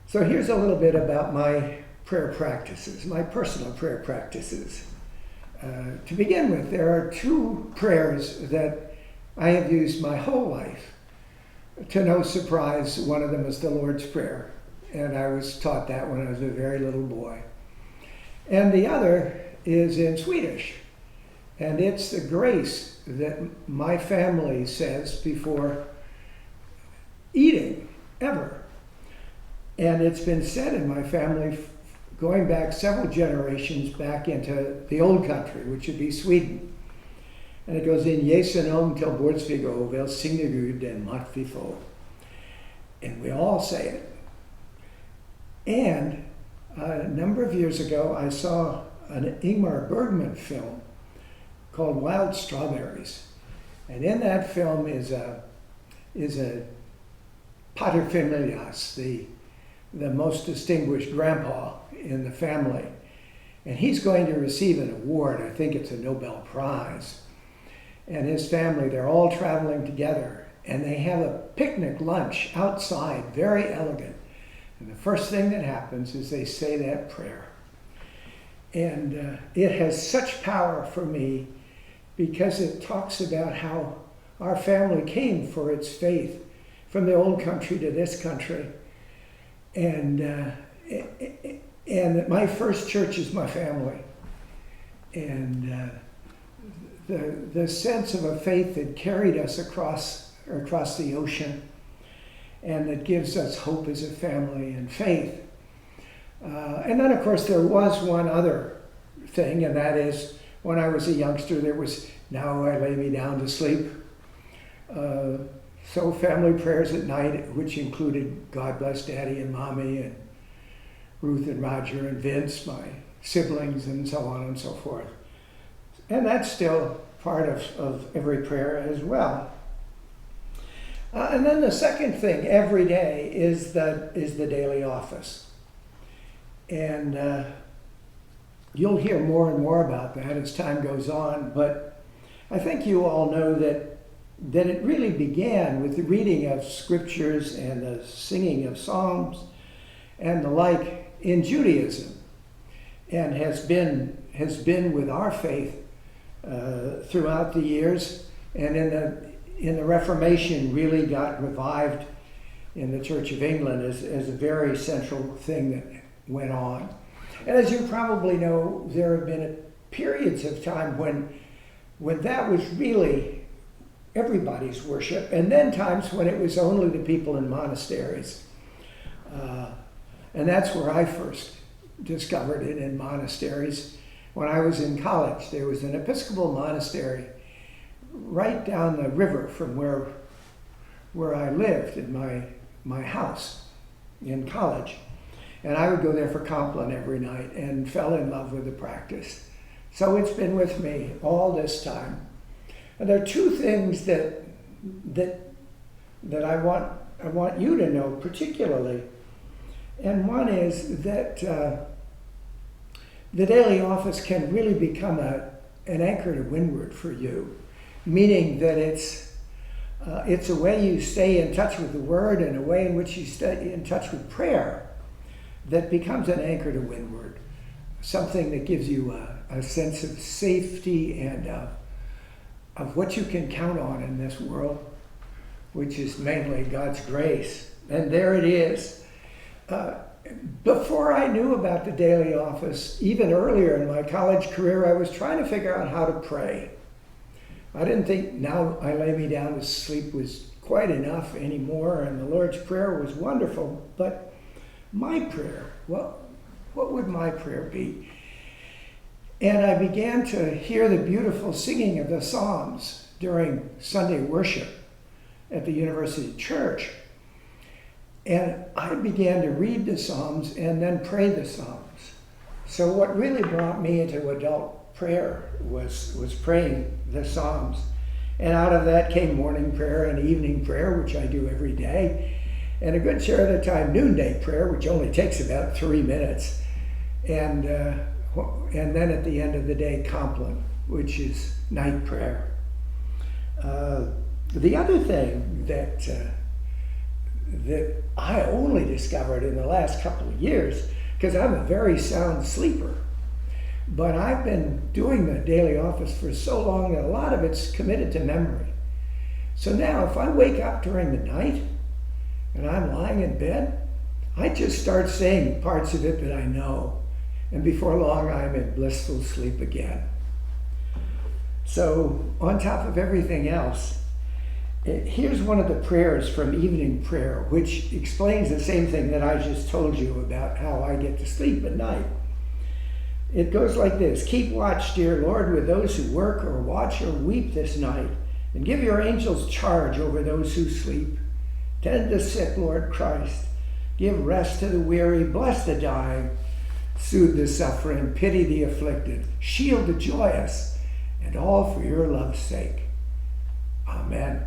So here's a little bit about my prayer practices, my personal prayer practices. To begin with, there are two prayers that I have used my whole life. To no surprise, one of them is the Lord's Prayer, and I was taught that when I was a very little boy. And the other is in Swedish, and it's the grace that my family says before eating, ever. And it's been said in my family going back several generations back into the old country, which would be Sweden. And it goes in Jesu namn till bordsvigo, välsigne Gud den makt vi får. And we all say it. And a number of years ago, I saw an Ingmar Bergman film called Wild Strawberries. And in that film is a paterfamilias, the most distinguished grandpa in the family. And he's going to receive an award. I think it's a Nobel Prize. And his family, they're all traveling together. And they have a picnic lunch outside, very elegant. And the first thing that happens is they say that prayer. And it has such power for me because it talks about how our family came for its faith from the old country to this country. And that my first church is my family. And the sense of a faith that carried us across the ocean and that gives us hope as a family and faith. And then, of course, there was one other thing, and that is when I was a youngster, there was, now I lay me down to sleep. So family prayers at night, which included God bless Daddy and Mommy and Ruth and Roger and Vince, my siblings, and so on and so forth. And that's still part of every prayer as well. And then the second thing every day is the daily office. And you'll hear more and more about that as time goes on, but I think you all know that it really began with the reading of scriptures and the singing of psalms and the like in Judaism, and has been with our faith throughout the years, and in the Reformation really got revived in the Church of England as a very central thing that went on. And as you probably know, there have been periods of time when that was really everybody's worship, and then times when it was only the people in monasteries. And that's where I first discovered it, in monasteries. When I was in college, there was an Episcopal monastery right down the river from where I lived in my house in college. And I would go there for Compline every night and fell in love with the practice. So it's been with me all this time. And there are two things that I want you to know particularly. And one is that the daily office can really become an anchor to windward for you, meaning that it's a way you stay in touch with the Word and a way in which you stay in touch with prayer that becomes an anchor to windward, something that gives you a sense of safety and of what you can count on in this world, which is mainly God's grace. And there it is. Before I knew about the daily office, even earlier in my college career, I was trying to figure out how to pray. I didn't think now I lay me down to sleep was quite enough anymore, and the Lord's Prayer was wonderful, but my prayer, what would my prayer be? And I began to hear the beautiful singing of the Psalms during Sunday worship at the University Church. And I began to read the Psalms and then pray the Psalms. So what really brought me into adult prayer was praying the Psalms. And out of that came morning prayer and evening prayer, which I do every day. And a good share of the time, noonday prayer, which only takes about 3 minutes. And then at the end of the day, Compline, which is night prayer. The other thing that I only discovered in the last couple of years, because I'm a very sound sleeper. But I've been doing the daily office for so long that a lot of it's committed to memory. So now if I wake up during the night and I'm lying in bed, I just start saying parts of it that I know. And before long, I'm in blissful sleep again. So on top of everything else, here's one of the prayers from evening prayer, which explains the same thing that I just told you about how I get to sleep at night. It goes like this: keep watch, dear Lord, with those who work or watch or weep this night, and give your angels charge over those who sleep. Tend the sick, Lord Christ. Give rest to the weary, bless the dying, soothe the suffering, pity the afflicted, shield the joyous, and all for your love's sake. Amen.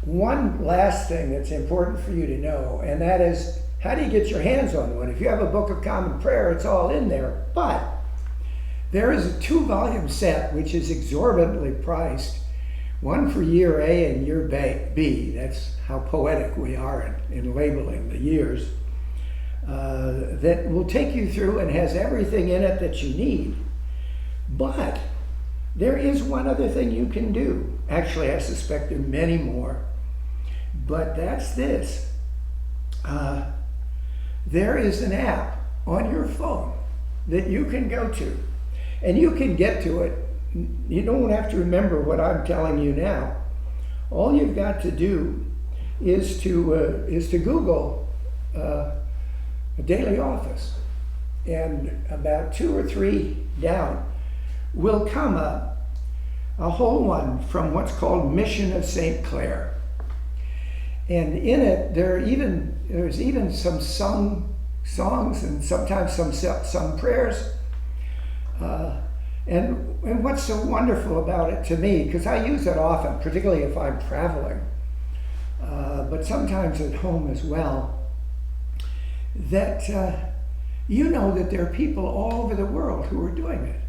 One last thing that's important for you to know, and that is, how do you get your hands on one? If you have a Book of Common Prayer, it's all in there. But there is a 2-volume set which is exorbitantly priced. One for year A and year B. That's how poetic we are in labeling the years. That will take you through and has everything in it that you need. But there is one other thing you can do. Actually, I suspect there are many more. But that's this. There is an app on your phone that you can go to. And you can get to it. You don't have to remember what I'm telling you now. All you've got to do is to Google a daily office. And about 2 or 3 down will come up a whole one from what's called Mission of St. Clair. And in it, there's even some sung songs and sometimes some prayers. And what's so wonderful about it to me, because I use it often, particularly if I'm traveling, but sometimes at home as well, that you know that there are people all over the world who are doing it.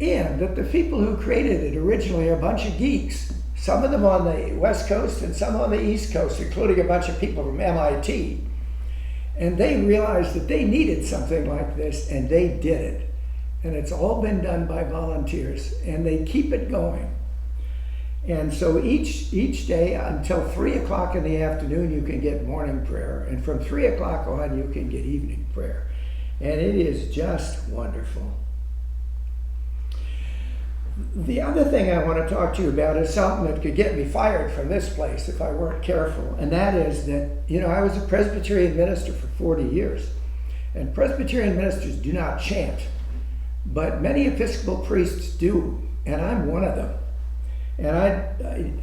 And that the people who created it originally are a bunch of geeks, some of them on the West Coast and some on the East Coast, including a bunch of people from MIT. And they realized that they needed something like this, and they did it. And it's all been done by volunteers, and they keep it going. And so each day until 3 o'clock in the afternoon, you can get morning prayer. And from 3 o'clock on, you can get evening prayer. And it is just wonderful. The other thing I want to talk to you about is something that could get me fired from this place if I weren't careful. And that is that, I was a Presbyterian minister for 40 years. And Presbyterian ministers do not chant. But many Episcopal priests do, and I'm one of them. And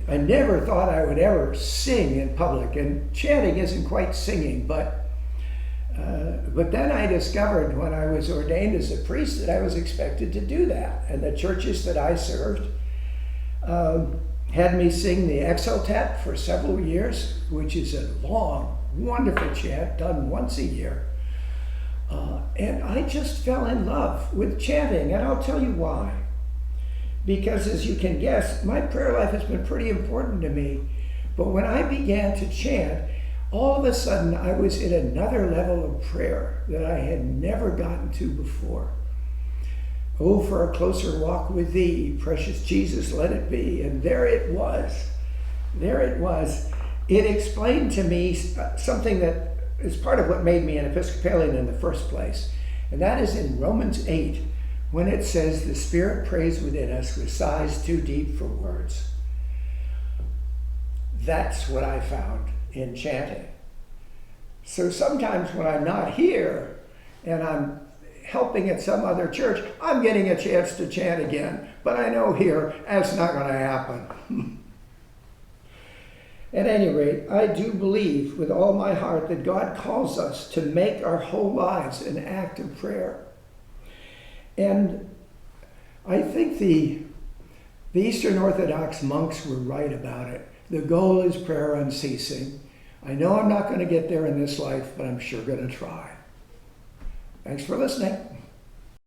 I never thought I would ever sing in public, and chanting isn't quite singing, but then I discovered when I was ordained as a priest that I was expected to do that. And the churches that I served had me sing the Exultet for several years, which is a long, wonderful chant done once a year. And I just fell in love with chanting, and I'll tell you why. Because as you can guess, my prayer life has been pretty important to me. But when I began to chant, all of a sudden I was in another level of prayer that I had never gotten to before. Oh, for a closer walk with thee, precious Jesus, let it be. And there it was. There it was. It explained to me something that is part of what made me an Episcopalian in the first place. And that is in Romans 8, when it says, the Spirit prays within us with sighs too deep for words. That's what I found in chanting. So sometimes when I'm not here and I'm helping at some other church, I'm getting a chance to chant again. But I know here that's not going to happen. At any rate, I do believe with all my heart that God calls us to make our whole lives an act of prayer. And I think the Eastern Orthodox monks were right about it. The goal is prayer unceasing. I know I'm not going to get there in this life, but I'm sure going to try. Thanks for listening.